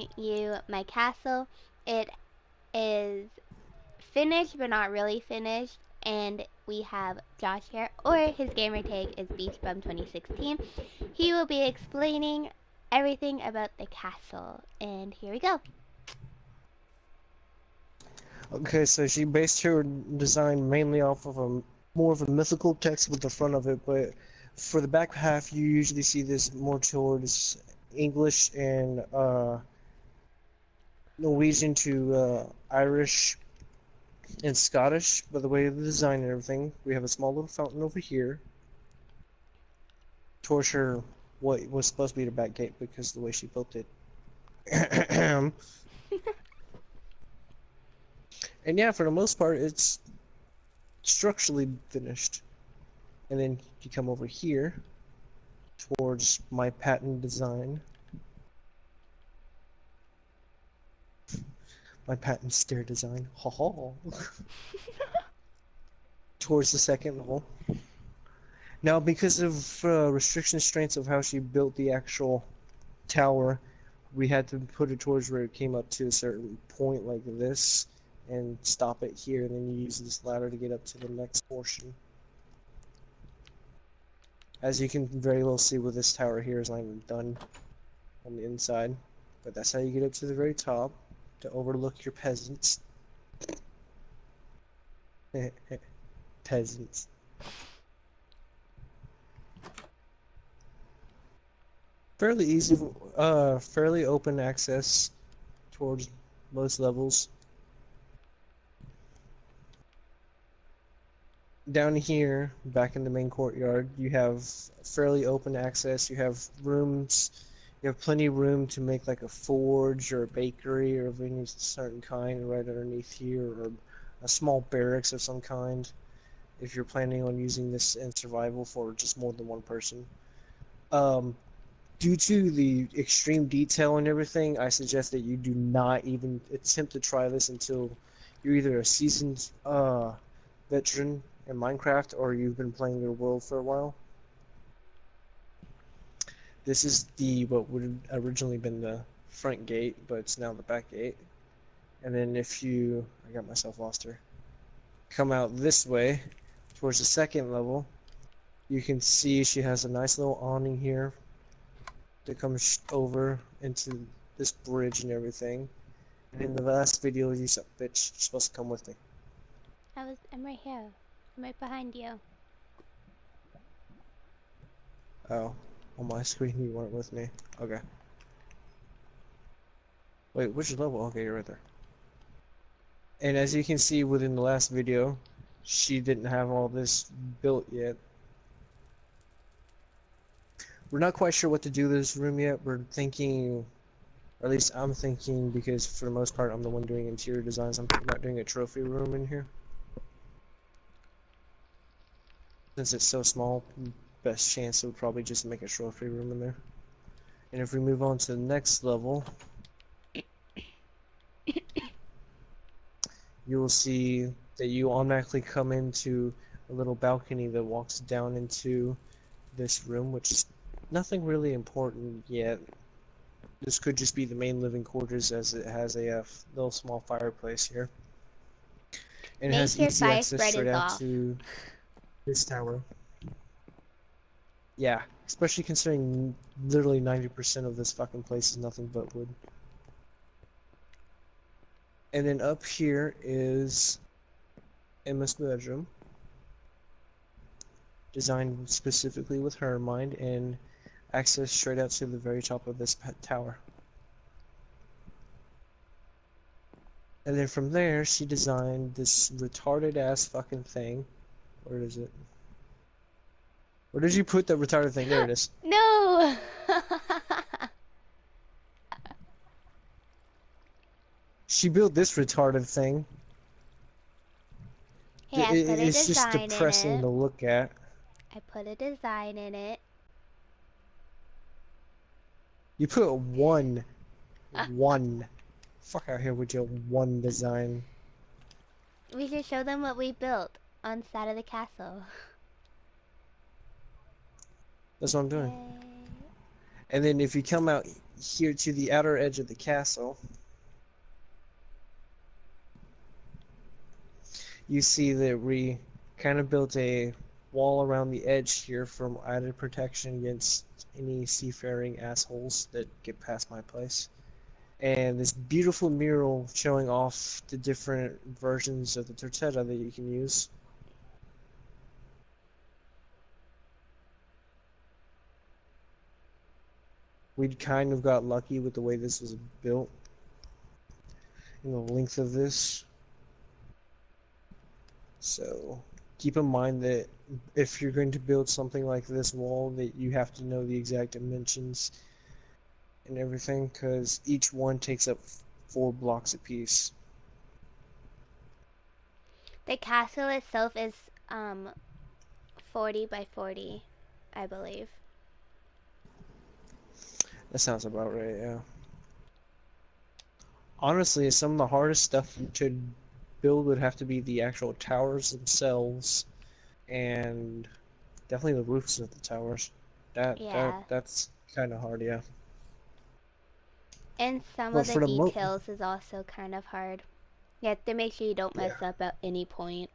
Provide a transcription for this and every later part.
showing you my castle. It is finished but not really finished, and we have Josh here, or his gamer tag is BeachBum2016. He will be explaining everything about the castle, and here we go. Okay, so she based her design mainly off of a more of a mythical text with the front of it, but for the back half you usually see this more towards English and Norwegian to Irish and Scottish by the way of the design and everything. We have a small little fountain over here towards her what was supposed to be the back gate because of the way she built it. And yeah, for the most part, it's structurally finished. And then you come over here towards my patent design. My patent stair design. Ha ha. Towards the second level. Now, because of restriction strengths of how she built the actual tower, we had to put it towards where it came up to a certain point like this and stop it here, and then you use this ladder to get up to the next portion. As you can very well see with this tower here is not even done on the inside, but that's how you get up to the very top to overlook your peasants. Peasants. Fairly easy, fairly open access towards most levels. Down here, back in the main courtyard, you have fairly open access. You have rooms, you have plenty of room to make like a forge or a bakery or of any certain kind right underneath here, or a small barracks of some kind if you're planning on using this in survival for just more than one person. Due to the extreme detail and everything, I suggest that you do not even attempt to try this until you're either a seasoned veteran in Minecraft or you've been playing your world for a while. This is what would have originally been the front gate, but it's now the back gate. And then if you, I got myself lost here, come out this way towards the second level, you can see she has a nice little awning here that comes over into this bridge and everything. And in the last video, you said, bitch, you're supposed to come with me. I'm right here. I'm right behind you. Oh, on my screen you weren't with me. Okay. Wait, which level? Okay, you're right there. And as you can see within the last video, she didn't have all this built yet. We're not quite sure what to do with this room yet. We're thinking, or at least I'm thinking, because for the most part I'm the one doing interior designs, I'm thinking about doing a trophy room in here. Since it's so small, best chance would probably just make a trophy room in there. And if we move on to the next level, you will see that you automatically come into a little balcony that walks down into this room, which is nothing really important yet. This could just be the main living quarters, as it has a little small fireplace here. And it Make has sure easy fire access spread straight is out off. to this tower. Yeah, especially considering literally 90% of this fucking place is nothing but wood. And then up here is Emma's bedroom, designed specifically with her in mind, and access straight out to the very top of this tower. And then from there, she designed this retarded ass fucking thing. Where is it? Where did you put the retarded thing? There it is. No! She built this retarded thing. Hey, I put a It's just design in depressing it. to look at. I put a design in it. You put one. Fuck out here with your one design. We should show them what we built on the side of the castle. That's what I'm doing. Yay. And then if you come out here to the outer edge of the castle, you see that we kind of built a wall around the edge here for added protection against any seafaring assholes that get past my place. And this beautiful mural showing off the different versions of the tortetta that you can use. We kind of got lucky with the way this was built and the length of this. So keep in mind that if you're going to build something like this wall, that you have to know the exact dimensions and everything, because each one takes up 4 blocks apiece. The castle itself is 40 by 40, I believe. That sounds about right, yeah. Honestly, some of the hardest stuff to build would have to be the actual towers themselves, and definitely the roofs of the towers. Yeah. That's kind of hard, yeah. And some But of the for the details is also kind of hard. You have to make sure you don't yeah, mess up at any point.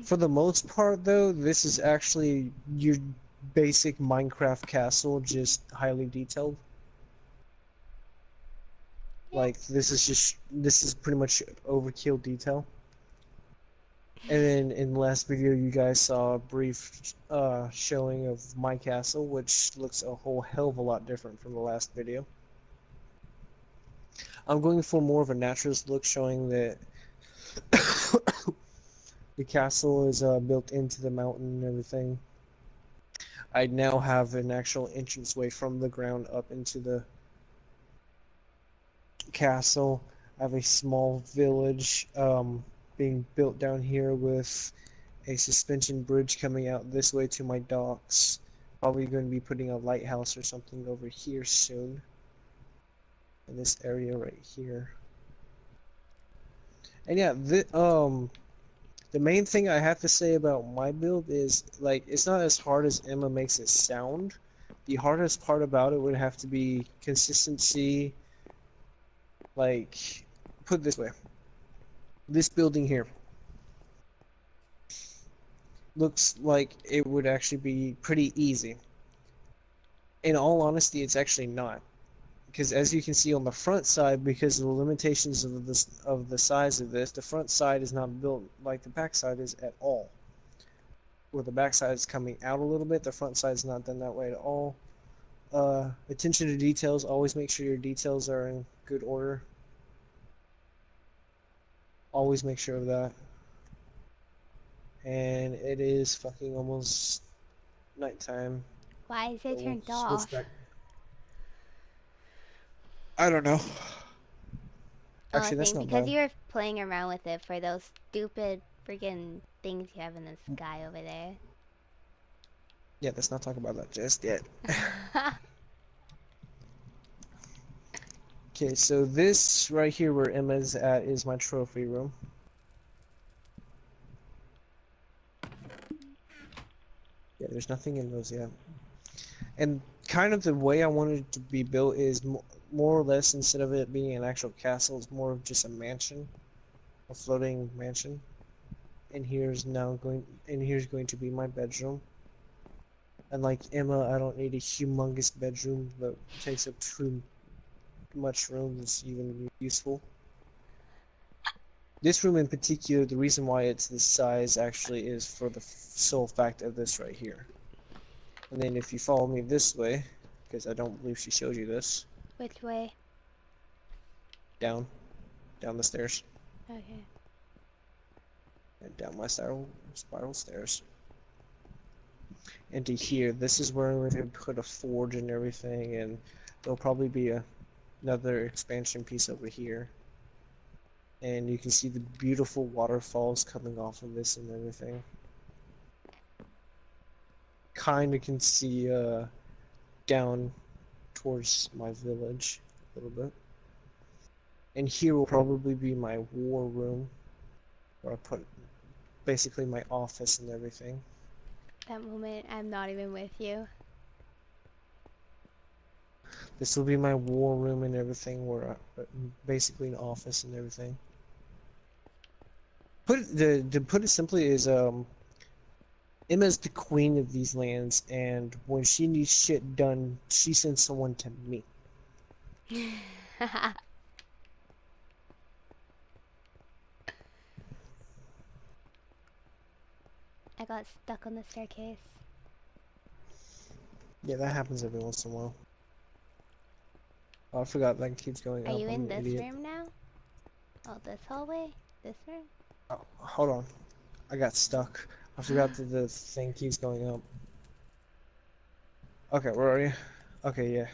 for the most part though, this is actually your basic Minecraft castle, just highly detailed. Yeah. Like this is pretty much overkill detail. And then in the last video, you guys saw a brief showing of my castle, which looks a whole hell of a lot different from the last video. I'm going for more of a naturalist look, showing that the castle is built into the mountain and everything. I now have an actual entranceway from the ground up into the castle. I have a small village being built down here with a suspension bridge coming out this way to my docks. Probably going to be putting a lighthouse or something over here soon. In this area right here. And yeah, the main thing I have to say about my build is, like, it's not as hard as Emma makes it sound. The hardest part about it would have to be consistency. Like, put it this way. This building here looks like it would actually be pretty easy. In all honesty, it's actually not. Because as you can see on the front side, because of the limitations of the size of this, the front side is not built like the back side is at all. Where the back side is coming out a little bit, the front side is not done that way at all. Attention to details, always make sure your details are in good order. Always make sure of that. And it is fucking almost nighttime. Why is So it we'll turned switch off? back. I don't know. Oh, I Actually, that's think not because bad. you were playing around with it for those stupid freaking things you have in the sky over there. Yeah, let's not talk about that just yet. Okay, so this right here where Emma's at is my trophy room. Yeah, there's nothing in those yet. And kind of the way I wanted it to be built is more or less, instead of it being an actual castle, it's more of just a mansion, a floating mansion. And here's going to be my bedroom. Unlike Emma, I don't need a humongous bedroom that takes up too much room that's even useful. This room in particular, the reason why it's this size actually is for the sole fact of this right here. And then if you follow me this way, because I don't believe she showed you this, Which way? down the stairs, Okay. and down my spiral stairs. And to here, this is where we're going to put a forge and everything, and there'll probably be another expansion piece over here. And you can see the beautiful waterfalls coming off of this and everything. Kinda can see down towards my village a little bit. And here will probably be my war room, where I put basically my office and everything. That moment, I'm not even with you. This will be my war room and everything, where basically an office and everything. To put it simply is Emma's the queen of these lands, and when she needs shit done, she sends someone to me. I got stuck on the staircase. Yeah, that happens every once in a while. Oh, I forgot that keeps going Are up. you I'm in an this idiot. room now? Oh, this hallway? This room? Oh, hold on. I got stuck. I forgot that the thing keeps going up. Okay, where are you? Okay, yeah.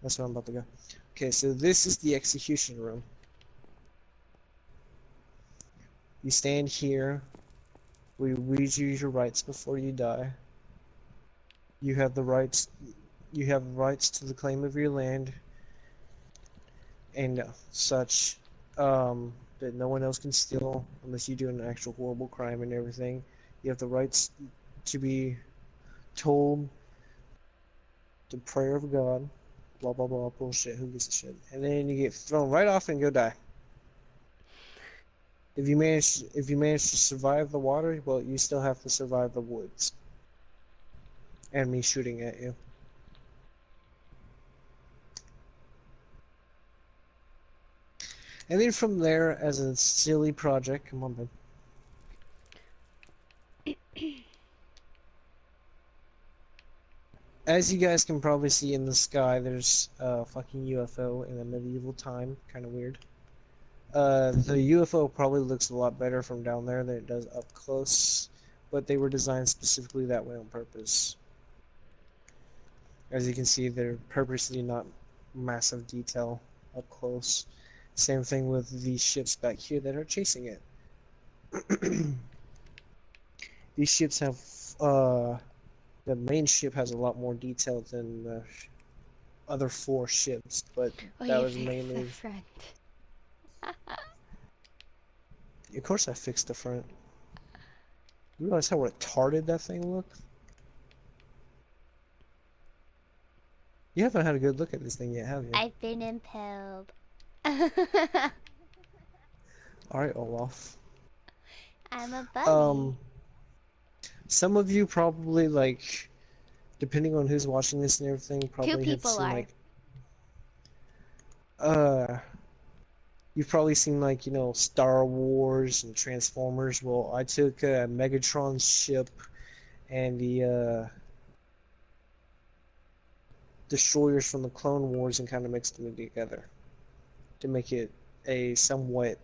That's where I'm about to go. Okay, so this is the execution room. You stand here. We read you your rights before you die. You have the rights. You have rights to the claim of your land and such. That no one else can steal unless you do an actual horrible crime and everything. You have the rights to be told the prayer of God. Blah blah blah bullshit. Who gives a shit? And then you get thrown right off and go die. If you manage to survive the water, well, you still have to survive the woods and me shooting at you. And then from there, as a silly project, come on, man. As you guys can probably see in the sky, there's a fucking UFO in a medieval time. Kind of weird. The UFO probably looks a lot better from down there than it does up close, but they were designed specifically that way on purpose. As you can see, they're purposely not massive detail up close. Same thing with these ships back here that are chasing it. These ships have, the main ship has a lot more detail than the other 4 ships, but Oh, that you was fixed the mainly... front. Of course I fixed the front. You realize how retarded that thing looked? You haven't had a good look at this thing yet, have you? I've been impaled. Alright, Olaf. I'm a bunny. Some of you probably, like, depending on who's watching this and everything, 2 probably have people seen, are. like, uh, you've probably seen, like, you know, Star Wars and Transformers. Well, I took Megatron's ship and the destroyers from the Clone Wars and kind of mixed them together to make it a somewhat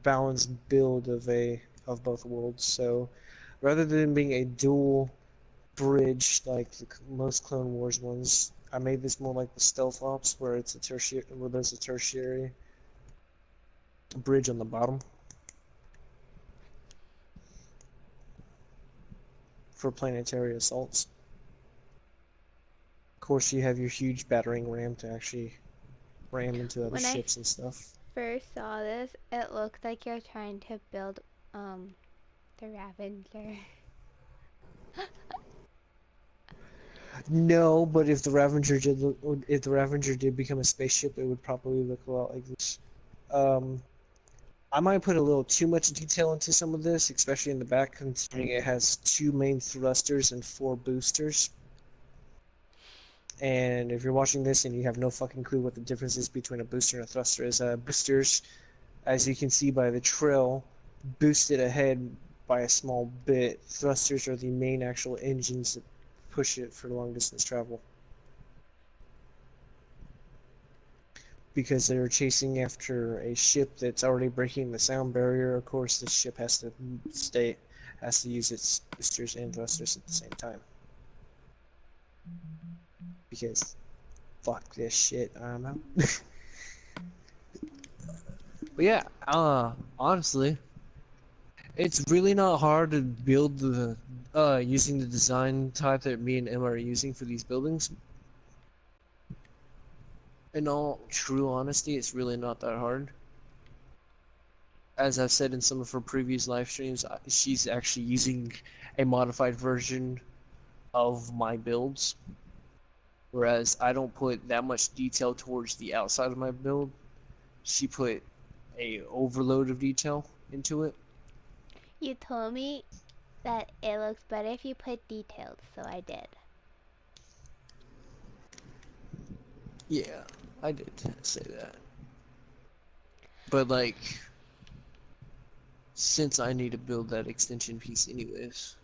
balanced build of both worlds. So rather than being a dual bridge like most Clone Wars ones, I made this more like the Stealth Ops, where it's a tertiary, where there's a tertiary bridge on the bottom for planetary assaults. Of course, you have your huge battering ram to actually ram into other When I ships and stuff. first saw this, it looked like you're trying to build, the Ravager. No, but if the Ravager did look, if the Ravager did become a spaceship, it would probably look a lot like this. Um, I might put a little too much detail into some of this, especially in the back, considering it has 2 main thrusters and 4 boosters. And if you're watching this and you have no fucking clue what the difference is between a booster and a thruster is, boosters, as you can see by the trail, boosted ahead by a small bit. Thrusters are the main actual engines that push it for long distance travel. Because they're chasing after a ship that's already breaking the sound barrier, of course this ship has to use its boosters and thrusters at the same time. Because fuck this shit, I'm out. But yeah, honestly, it's really not hard to build the using the design type that me and Emma are using for these buildings. In all true honesty, it's really not that hard. As I've said in some of her previous live streams, she's actually using a modified version of my builds. Whereas I don't put that much detail towards the outside of my build. She put a overload of detail into it. You told me that it looks better if you put details, so I did. Yeah, I did say that. But like, since I need to build that extension piece anyways,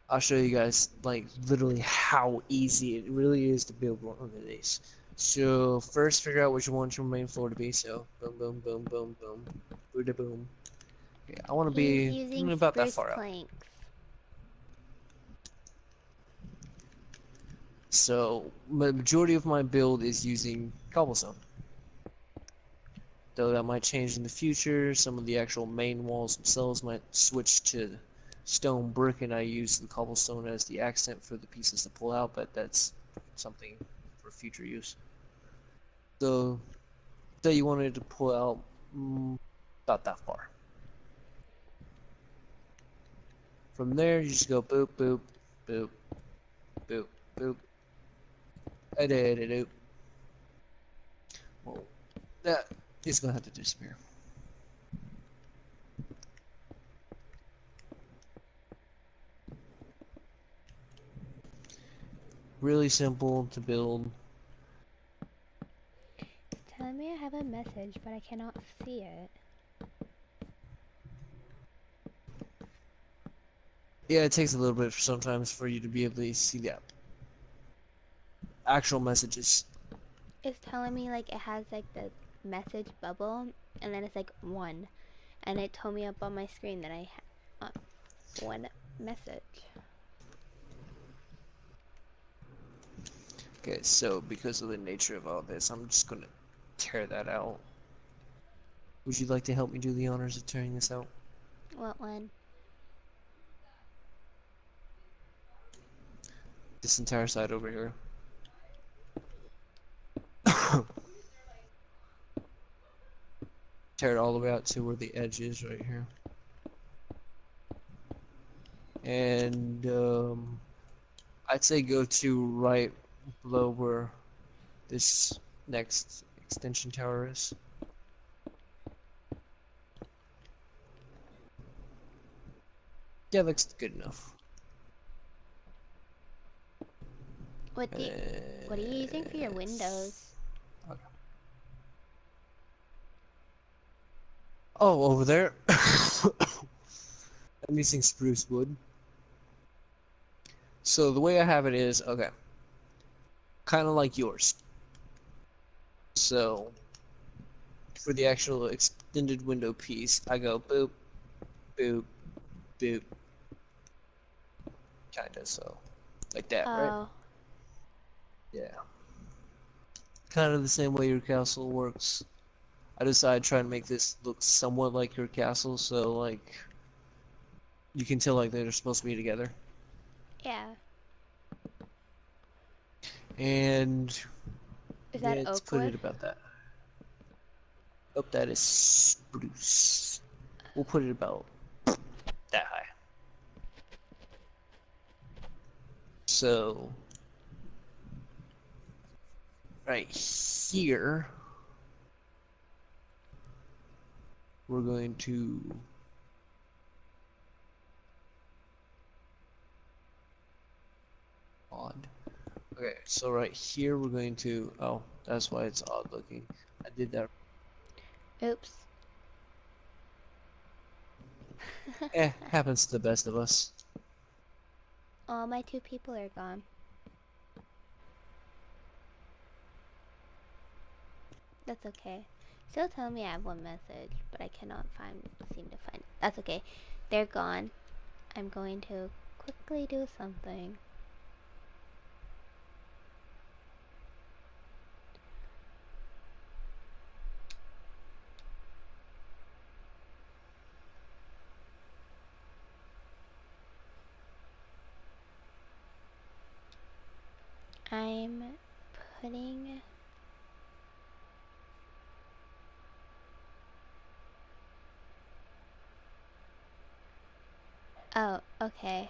I'll show you guys like literally how easy it really is to build one of these. So first figure out which one's your main floor to be. So boom, boom, boom, boom, boom, boom, boom. Okay, I want to He's be using about that spruce far out. planks. So majority of my build is using cobblestone. Though that might change in the future. Some of the actual main walls themselves might switch to stone brick, and I use the cobblestone as the accent for the pieces to pull out, but that's something for future use. So, say you wanted to pull out not that far. From there, you just go boop, boop, boop, boop, boop, doop. Well, that is going to have to disappear. Really simple to build. It's telling me I have a message, but I cannot see it. Yeah, it takes a little bit sometimes for you to be able to see the actual messages. It's telling me like it has like the message bubble, and then it's like one, and it told me up on my screen that I have one message. Okay, so because of the nature of all this, I'm just gonna tear that out. Would you like to help me do the honors of tearing this out? What one? This entire side over here. Tear it all the way out to where the edge is right here. And I'd say go to right below where this next extension tower is. Yeah, looks good enough. What are you using for your windows? Okay. Oh, over there. I'm using spruce wood. So the way I have it is, okay, kind of like yours. So for the actual extended window piece, I go boop, boop, boop, kinda, so like that, right? Oh, Yeah. Kind of the same way your castle works. I decided to try and make this look somewhat like your castle, so like you can tell like they're supposed to be together. yeah. And Is that let's oak put wood? it about that. Oh, that is spruce. We'll put it about that high. So right here, we're going to odd. Okay, so right here we're going to, oh, that's why it's odd looking. I did that. Oops. Happens to the best of us. All my two people are gone. That's okay. Still telling me I have one message, but I cannot seem to find it. That's okay. They're gone. I'm going to quickly do something. I'm putting... Oh, okay.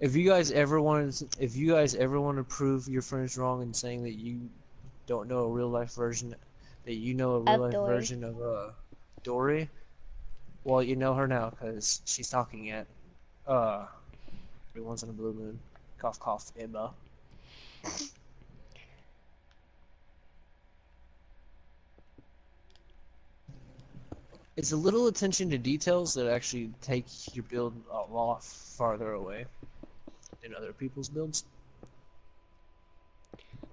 if you guys ever want to prove your friends wrong in saying that you don't know a real life version, that you know a real Of life Dory. version of Dory, well, you know her now because she's talking at uh, Once in a Blue Moon. Cough, cough, Emma. It's a little attention to details that actually take your build a lot farther away than other people's builds.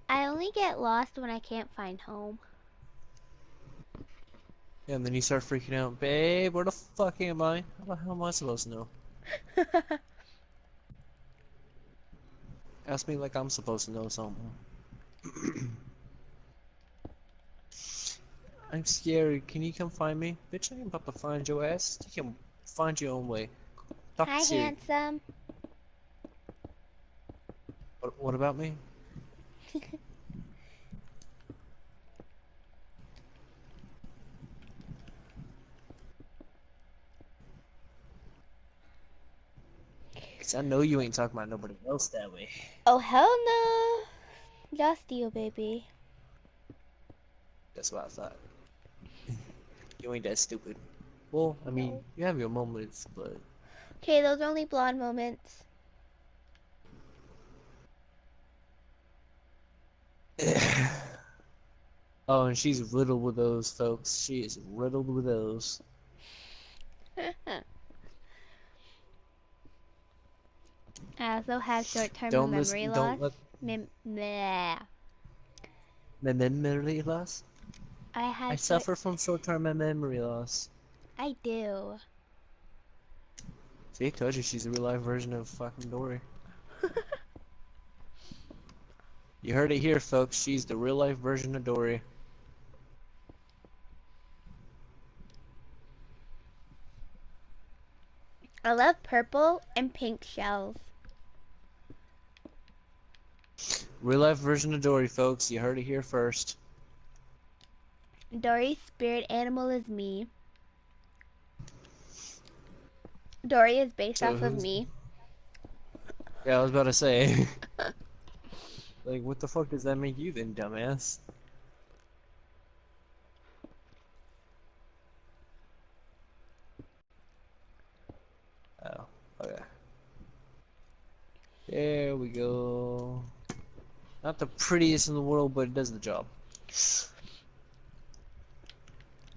I only get lost when I can't find home. And then you start freaking out, babe, where the fuck am I? How the hell am I supposed to know? Ask me like I'm supposed to know something. I'm scared. Can you come find me? Bitch, I ain't about to find your ass. You can find your own way. Talk Hi, to Siri. handsome. What about me? Cause I know you ain't talking about nobody else that way. Oh, hell no. Just you, baby. That's what I thought. You ain't that stupid. Well, I mean, No. you have your moments, but... Okay, those are only blonde moments. Oh, and she's riddled with those, folks. She is riddled with those. I also have short-term Don't memory listen, loss. don't let... Bleh. Memory loss? I I have short... suffer from short-term memory loss. I do. See, I told you she's a real-life version of fucking Dory. You heard it here, folks. She's the real-life version of Dory. I love purple and pink shells. Real-life version of Dory, folks. You heard it here first. Dory's spirit animal is me. Dory is based So off of who's... me. Yeah, I was about to say. Like, what the fuck does that make you then, dumbass? Oh, okay. There we go. Not the prettiest in the world, but it does the job.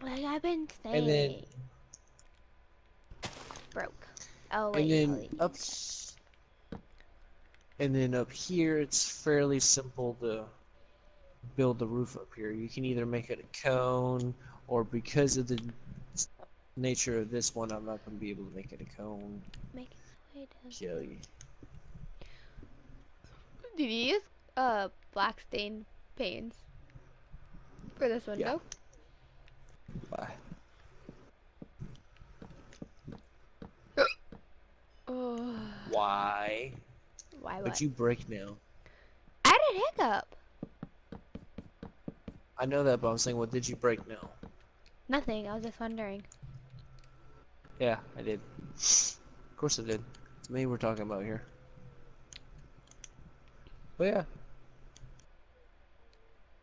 Like I've been And then, saying. Broke. Oh, and wait, then holy. up, and then up here, it's fairly simple to build the roof up here. You can either make it a cone, or because of the nature of this one, I'm not going to be able to make it a cone. Make it Kill you. Did you use black stain paints for this Yeah. window? Bye. Oh. Why? Why But what? you break now. I had a hiccup. I know that, but I'm saying, what did you break now? Nothing. I was just wondering. Yeah, I did. Of course I did. It's me we're talking about here. But yeah.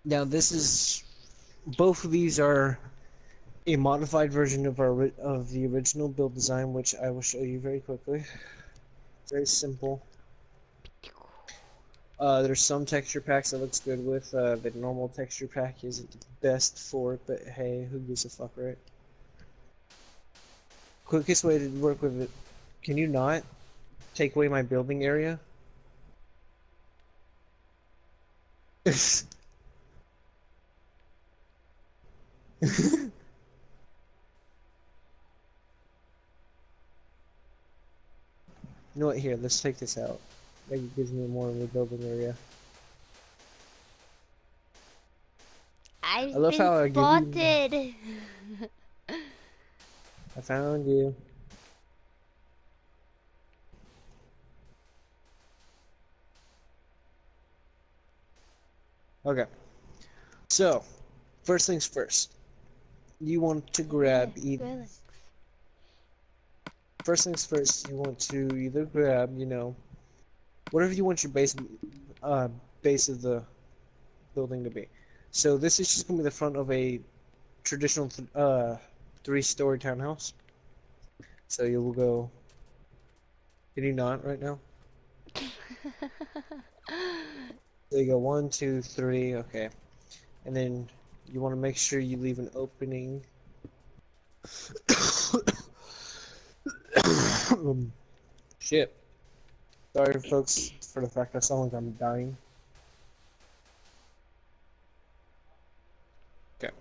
Now this is... Both of these are a modified version of of the original build design, which I will show you very quickly. Very simple. There's some texture packs that looks good with. The normal texture pack isn't the best for it, but hey, who gives a fuck, right? Quickest way to work with it. Can you not take away my building area? You know what? Here, let's take this out. Maybe it gives me more of a building area. I I've love been how I give you... spotted. I found you. Okay. So, first things first. You want to grab Skrillex. First things first, you want to either grab, you know, whatever you want your base of the building to be. So this is just gonna be the front of a traditional 3-story townhouse. So you will go. Can you not right now? So you go 1, 2, 3. Okay, and then you want to make sure you leave an opening. Shit. Sorry, folks, for the fact that someone's I'm dying. Okay.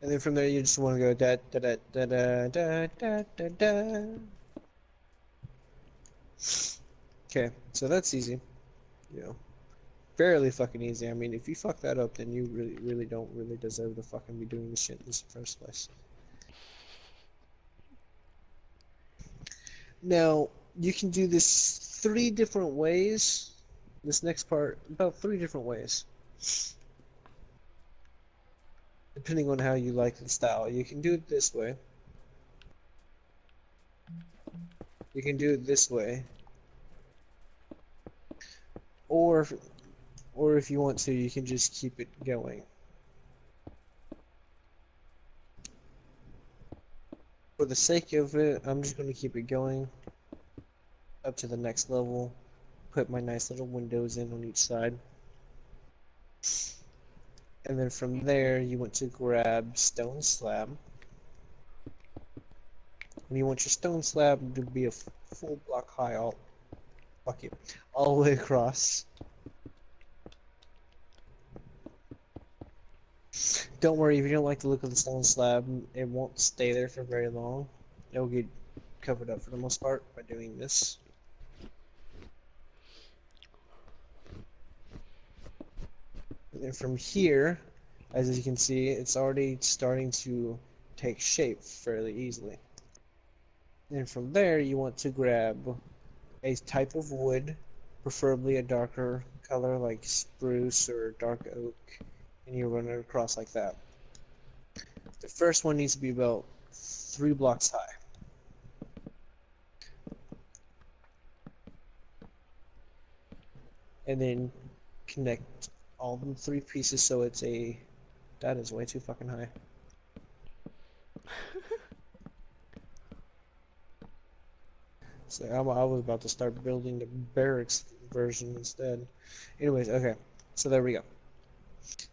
And then from there, you just want to go da da da da da da da da da. Okay, so that's easy. You know, fairly fucking easy. I mean, if you fuck that up, then you really don't really deserve to fucking be doing this shit in the first place. Now, you can do this 3 different ways. This next part, about 3 different ways. Depending on how you like the style. You can do it this way. You can do it this way. Or if you want to, you can just keep it going. For the sake of it, I'm just going to keep it going up to the next level. Put my nice little windows in on each side. And then from there, you want to grab stone slab. And you want your stone slab to be a full block high, all the way across. Don't worry, if you don't like the look of the stone slab, it won't stay there for very long. It'll get covered up for the most part by doing this. And then from here, as you can see, it's already starting to take shape fairly easily. And from there, you want to grab a type of wood, preferably a darker color like spruce or dark oak, and you run it across like that. The first one needs to be about 3 blocks high. And then connect all the 3 pieces so it's a... That is way too fucking high. So I was about to start building the barracks version instead. Anyways, okay. So there we go.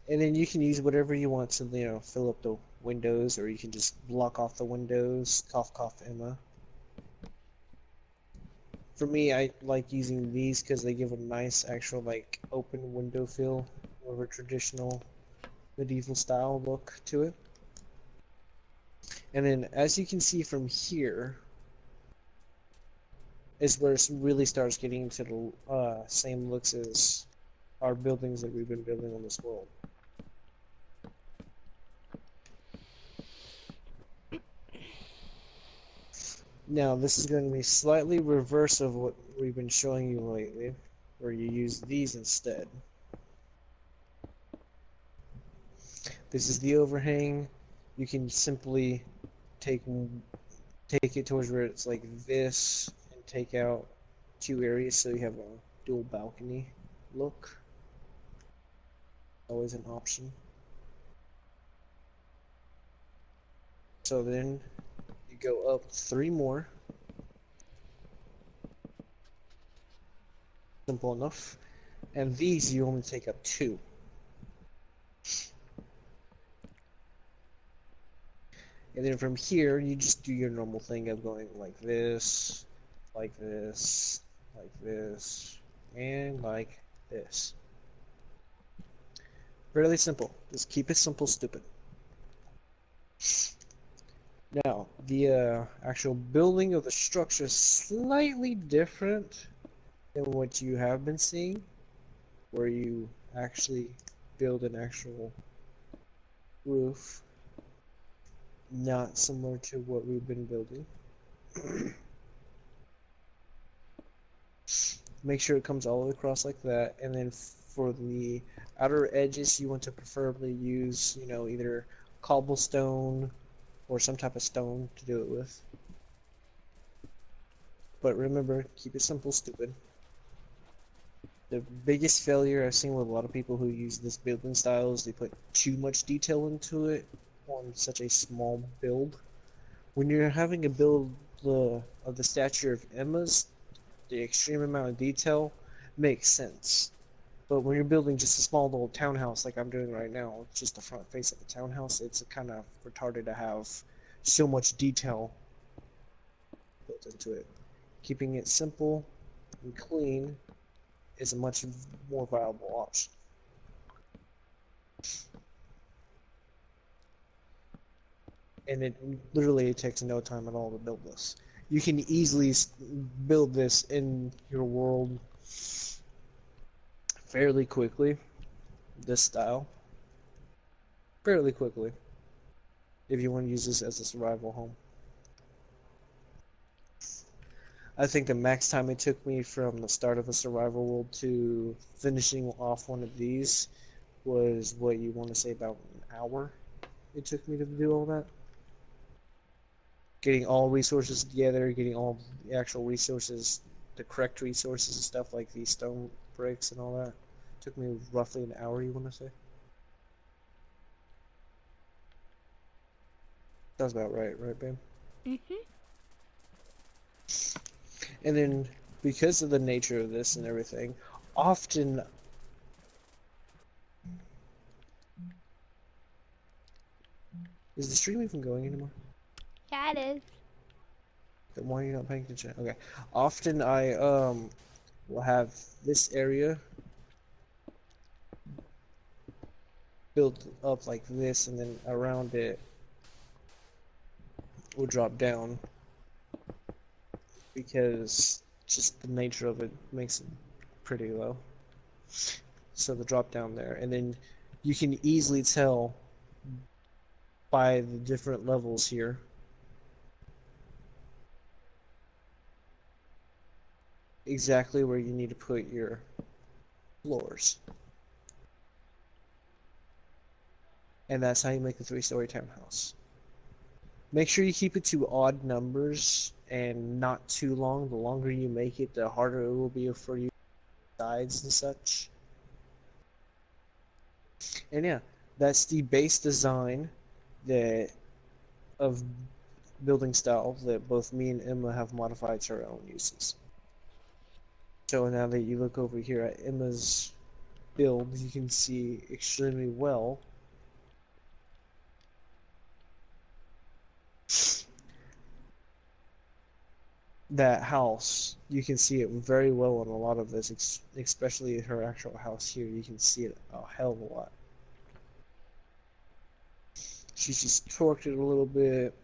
And then you can use whatever you want to, you know, fill up the windows, or you can just block off the windows. Cough, cough, Emma. For me, I like using these because they give a nice actual, like, open window feel, more of a traditional medieval style look to it. And then, as you can see from here, is where it really starts getting to the same looks as our buildings that we've been building on this world. Now, this is going to be slightly reverse of what we've been showing you lately, where you use these instead. This is the overhang. You can simply take it towards where it's like this, and take out 2 areas so you have a dual balcony look. Always an option. So then you go up 3 more. Simple enough. And these you only take up 2. And then from here, you just do your normal thing of going like this, like this, like this, and like this. Really simple. Just keep it simple, stupid. Now, the actual building of the structure is slightly different than what you have been seeing, where you actually build an actual roof. Not similar to what we've been building. Make sure it comes all the way across like that, and then for the outer edges you want to preferably use, you know, either cobblestone or some type of stone to do it with. But remember, keep it simple, stupid. The biggest failure I've seen with a lot of people who use this building style is they put too much detail into it on such a small build. When you're having a build of the stature of Emma's, the extreme amount of detail makes sense. But when you're building just a small little townhouse like I'm doing right now, just the front face of the townhouse, it's kind of retarded to have so much detail built into it. Keeping it simple and clean is a much more viable option. And it literally takes no time at all to build this. You can easily build this in your world fairly quickly, this style, fairly quickly, if you want to use this as a survival home. I think the max time it took me from the start of a survival world to finishing off one of these was, what, you want to say, about an hour it took me to do all that? Getting all resources together, getting all the actual resources, the correct resources and stuff like these stone bricks and all that. Took me roughly an hour, you want to say? Sounds about right, babe? Mhm. And then, because of the nature of this and everything, often... Is the stream even going anymore? Yeah, it is. Then why are you not paying attention? Okay. Often I, will have this area built up like this, and then around it will drop down, because just the nature of it makes it pretty low. So the drop down there, and then you can easily tell by the different levels here exactly where you need to put your floors. And that's how you make a 3-story townhouse. Make sure you keep it to odd numbers and not too long. The longer you make it, the harder it will be for you sides and such. And yeah, that's the base design that of building style that both me and Emma have modified to our own uses. So now that you look over here at Emma's build, you can see extremely well that house. You can see it very well in a lot of this, especially her actual house here. You can see it a hell of a lot. She's just torqued it a little bit,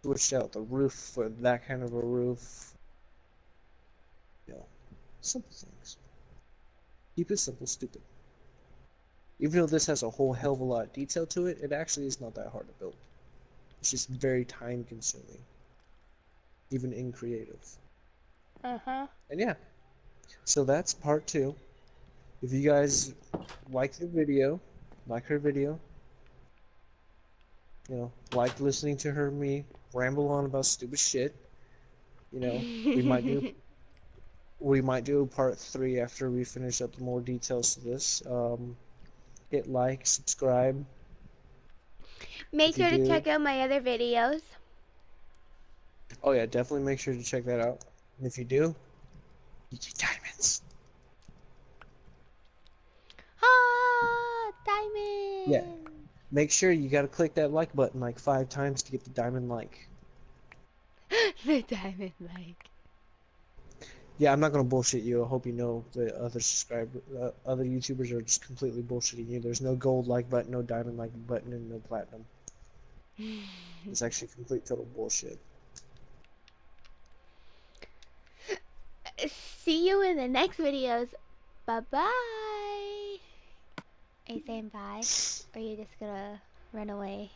switched out the roof for that kind of a roof. You know, simple things. Keep it simple, stupid. Even though this has a whole hell of a lot of detail to it, it actually is not that hard to build. It's just very time consuming, even in creative. Uh-huh. And yeah, so that's part 2. If you guys like the video, like her video, you know, like listening to me ramble on about stupid shit, you know, we might do part 3 after we finish up the more details to this. Hit like, subscribe Make if you sure to do. check out my other videos. Oh yeah, definitely make sure to check that out. And if you do, you get diamonds. Ah, Yeah, diamonds. make sure you gotta click that like button like 5 times to get the diamond like. The diamond like. Yeah, I'm not gonna bullshit you. I hope you know the other YouTubers are just completely bullshitting you. There's no gold like button, no diamond like button, and no platinum. It's actually complete total bullshit. See you in the next videos. Bye-bye. Are you saying bye? Or are you just gonna run away?